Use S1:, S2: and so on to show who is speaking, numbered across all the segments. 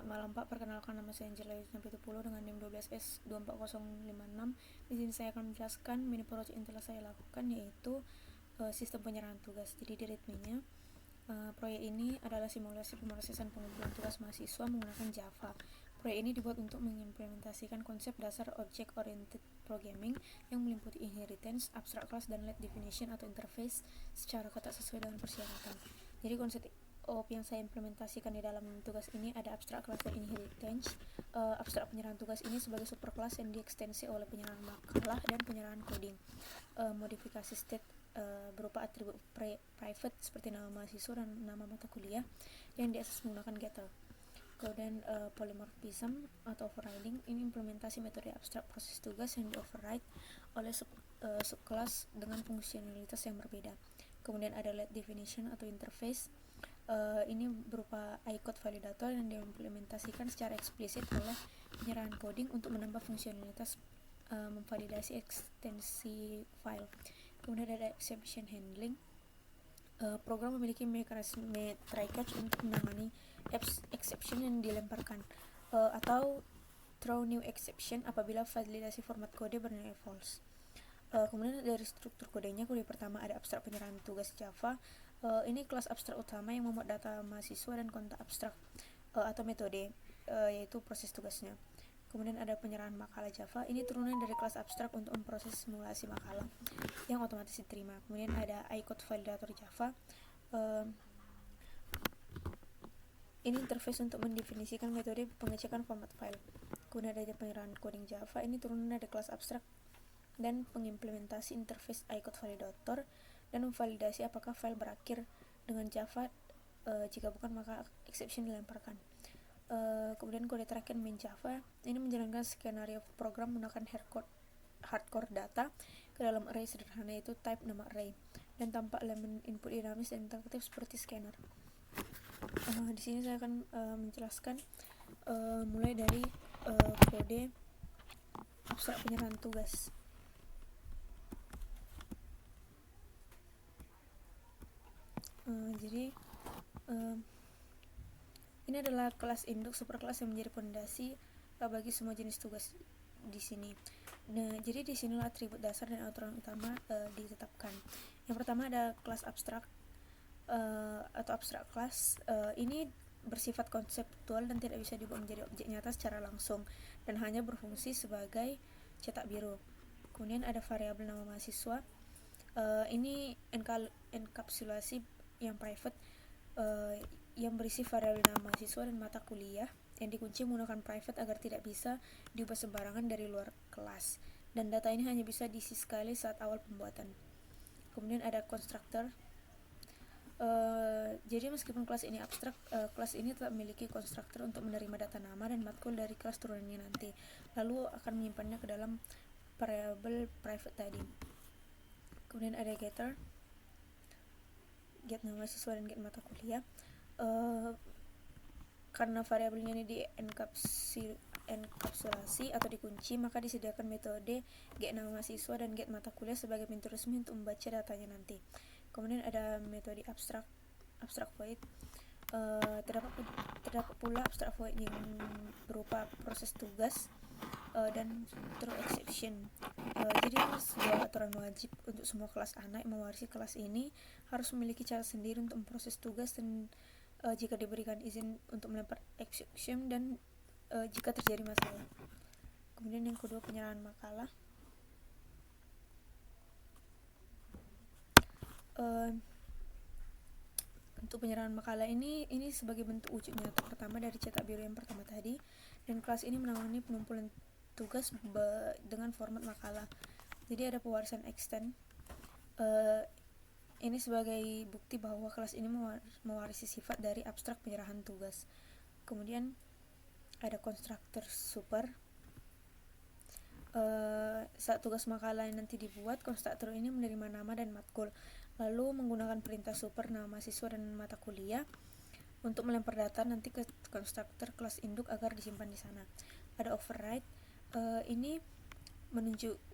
S1: malam Pak, perkenalkan nama saya Angela Yusnapitupulu dengan NIM 12S24056. Di sini saya akan menjelaskan mini project yang telah saya lakukan, yaitu sistem penyerahan tugas. Jadi di readme-nya, proyek ini adalah simulasi pemrosesan pengumpulan tugas mahasiswa menggunakan Java. Proyek ini dibuat untuk mengimplementasikan konsep dasar Object Oriented Programming yang meliputi inheritance, abstract class, dan let definition atau interface secara ketat sesuai dengan persyaratan. Jadi konsep yang saya implementasikan di dalam tugas ini ada abstract class dan inheritance. Abstrak penyerahan tugas ini sebagai superclass yang diekstensi oleh penyerahan makalah dan penyerahan coding. Modifikasi state berupa atribut private seperti nama mahasiswa dan nama mata kuliah yang diakses menggunakan getter. Kemudian polymorphism atau overriding, ini implementasi metode abstrak proses tugas yang di-override oleh subclass dengan fungsionalitas yang berbeda. Kemudian ada let definition atau interface, ini berupa iCode validator yang diimplementasikan secara eksplisit oleh penyerahan coding untuk menambah fungsionalitas memvalidasi ekstensi file. Kemudian ada exception handling, program memiliki mekanisme try catch untuk menangani exception yang dilemparkan, atau throw new exception apabila validasi format kode bernilai false. Kemudian dari struktur kodenya, kode pertama ada abstrak penyerahan tugas Java. Ini kelas abstrak utama yang memuat data mahasiswa dan kontak abstrak atau metode, yaitu proses tugasnya. Kemudian ada penyerahan makalah Java, ini turunan dari kelas abstrak untuk memproses simulasi makalah yang otomatis diterima. Kemudian ada iCode validator Java, ini interface untuk mendefinisikan metode pengecekan format file. Kemudian ada penyerahan coding Java, ini turunan dari kelas abstrak dan pengimplementasi interface iCode validator dan memvalidasi apakah file berakhir dengan Java. Jika bukan, maka exception dilemparkan. Kemudian kode terakhir main Java, ini menjalankan skenario program menggunakan hardcore data ke dalam array sederhana, yaitu type nama array, dan tanpa elemen input dinamis dan interaktif seperti scanner. Di sini saya akan menjelaskan mulai dari kode abstrak penyerahan tugas. Jadi ini adalah kelas induk superkelas yang menjadi fondasi bagi semua jenis tugas di sini. Nah, jadi di sinilah atribut dasar dan aturan utama ditetapkan. Yang pertama ada kelas abstrak atau abstrak class. Ini bersifat konseptual dan tidak bisa dibuat menjadi objek nyata secara langsung dan hanya berfungsi sebagai cetak biru. Kemudian ada variabel nama mahasiswa. Ini enkapsulasi yang private yang berisi variabel nama mahasiswa dan mata kuliah yang dikunci menggunakan private agar tidak bisa diubah sembarangan dari luar kelas, dan data ini hanya bisa diisi sekali saat awal pembuatan. Kemudian ada constructor. Jadi meskipun kelas ini abstrak, kelas ini tetap memiliki konstruktor untuk menerima data nama dan matkul dari kelas turunannya nanti, lalu akan menyimpannya ke dalam variabel private tadi. Kemudian ada getter, get nama mahasiswa dan get mata kuliah. Karena variabelnya ini di enkapsulasi atau dikunci, maka disediakan metode get nama mahasiswa dan get mata kuliah sebagai pintu resmi untuk membaca datanya nanti. Kemudian ada metode abstrak void. Terdapat pula abstrak void yang berupa proses tugas dan throw exception. Jadi sebuah aturan wajib untuk semua kelas anak yang mewarisi kelas ini harus memiliki cara sendiri untuk memproses tugas dan jika diberikan izin untuk melempar exception dan jika terjadi masalah. Kemudian yang kedua, penyerahan makalah. Untuk penyerahan makalah ini sebagai bentuk wujud nyata pertama dari cetak biru yang pertama tadi, dan kelas ini menangani pengumpulan tugas dengan format makalah. Jadi ada pewarisan extend. Ini sebagai bukti bahwa kelas ini mewarisi sifat dari abstrak penyerahan tugas. Kemudian ada konstruktor super. Saat tugas makalah yang nanti dibuat, konstruktor ini menerima nama dan matkul, lalu menggunakan perintah super nama mahasiswa dan mata kuliah untuk melempar data nanti ke konstruktor kelas induk agar disimpan di sana. Ada override. Ini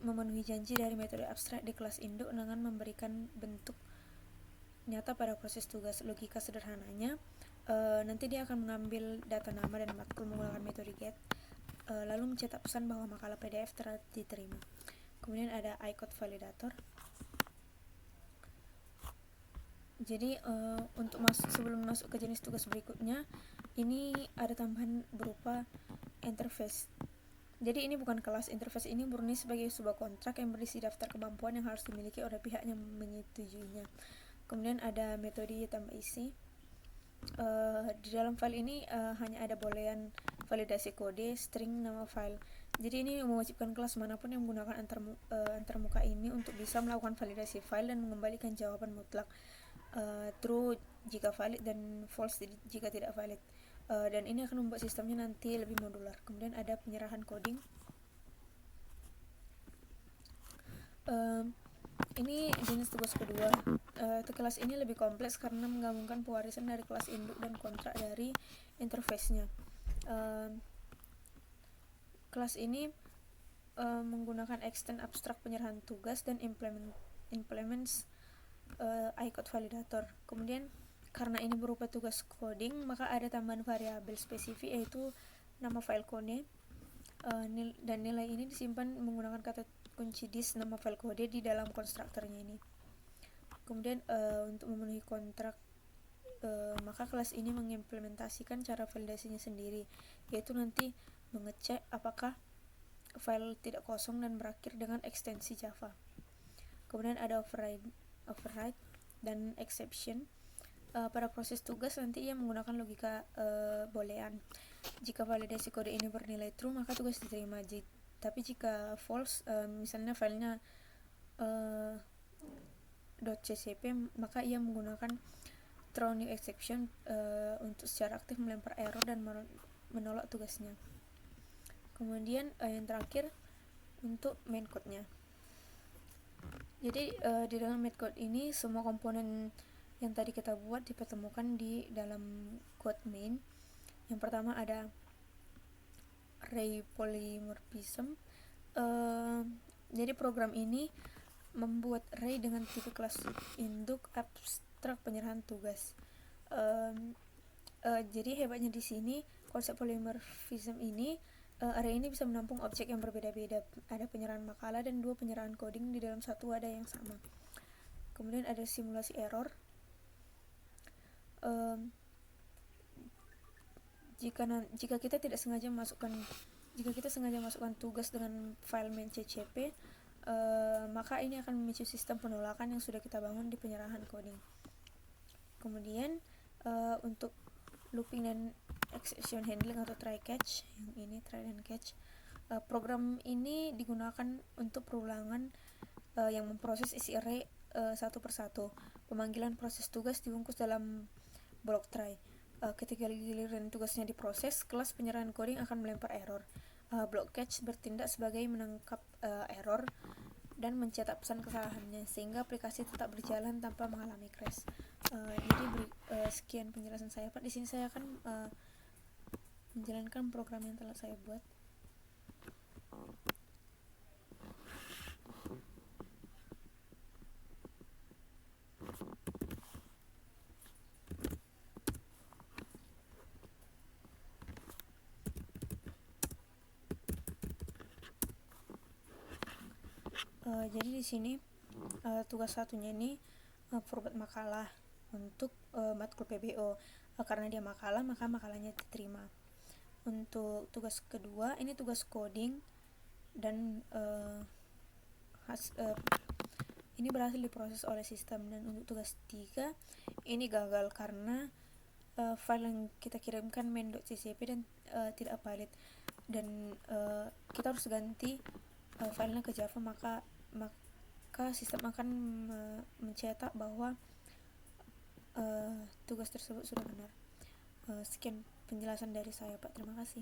S1: memenuhi janji dari metode abstrak di kelas induk dengan memberikan bentuk nyata pada proses tugas. Logika sederhananya, Nanti dia akan mengambil data nama dan matkul menggunakan metode get, lalu mencetak pesan bahwa makalah PDF telah diterima. Kemudian ada iCode validator. Jadi sebelum masuk ke jenis tugas berikutnya, ini ada tambahan berupa interface. Jadi ini bukan kelas, interface ini murni sebagai sebuah kontrak yang berisi daftar kemampuan yang harus dimiliki oleh pihak yang menyetujuinya. Kemudian ada metode tambah isi. Di dalam file ini hanya ada boolean validasi kode, string, nama file. Jadi ini mewajibkan kelas manapun yang menggunakan antarmuka ini untuk bisa melakukan validasi file dan mengembalikan jawaban mutlak, true jika valid dan false jika tidak valid. Dan ini akan membuat sistemnya nanti lebih modular. Kemudian ada penyerahan coding. Ini jenis tugas kedua. Kelas ini lebih kompleks karena menggabungkan pewarisan dari kelas induk dan kontrak dari interface-nya. Kelas ini menggunakan extend abstrak penyerahan tugas dan implements iCode validator. Kemudian karena ini berupa tugas coding, maka ada tambahan variabel spesifik yaitu nama file kode, dan nilai ini disimpan menggunakan kata kunci dis nama file kode di dalam konstruktornya ini. Kemudian untuk memenuhi kontrak, maka kelas ini mengimplementasikan cara validasinya sendiri, yaitu nanti mengecek apakah file tidak kosong dan berakhir dengan ekstensi Java. Kemudian ada override dan exception. Pada proses tugas nanti ia menggunakan logika boolean. Jika validasi kode ini bernilai true, maka tugas diterima. Tapi jika false, misalnya filenya .ccp, maka ia menggunakan throw new exception untuk secara aktif melempar error dan menolak tugasnya. Kemudian yang terakhir untuk main code-nya. Jadi di dalam main code ini semua komponen yang tadi kita buat dipertemukan di dalam code main. Yang pertama ada array polymorphism. Jadi program ini membuat array dengan tipe kelas induk abstrak penyerahan tugas. Jadi hebatnya di sini konsep polymorphism ini, array ini bisa menampung objek yang berbeda-beda. Ada penyerahan makalah dan 2 penyerahan coding di dalam satu wadah yang sama. Kemudian ada simulasi error. Jika kita sengaja masukkan tugas dengan file main ccp, maka ini akan memicu sistem penolakan yang sudah kita bangun di penyerahan coding. Kemudian untuk looping dan exception handling atau try catch, yang ini try and catch, program ini digunakan untuk perulangan yang memproses isi array satu persatu. Pemanggilan proses tugas dibungkus dalam block try. Ketika giliran tugasnya diproses, kelas penyerahan coding akan melempar error. Block catch bertindak sebagai menangkap error dan mencetak pesan kesalahannya sehingga aplikasi tetap berjalan tanpa mengalami crash. Jadi sekian penjelasan saya, Pak. Di sini saya akan menjalankan program yang telah saya buat. Jadi di sini tugas satunya ini format makalah untuk matkul PBO. Karena dia makalah, maka makalahnya diterima. Untuk tugas kedua ini tugas coding dan ini berhasil diproses oleh sistem. Dan untuk tugas 3 ini gagal karena file yang kita kirimkan main.ccp dan tidak valid, dan kita harus ganti filenya ke Java, maka sistem akan mencetak bahwa tugas tersebut sudah benar. Sekian penjelasan dari saya, Pak. Terima kasih.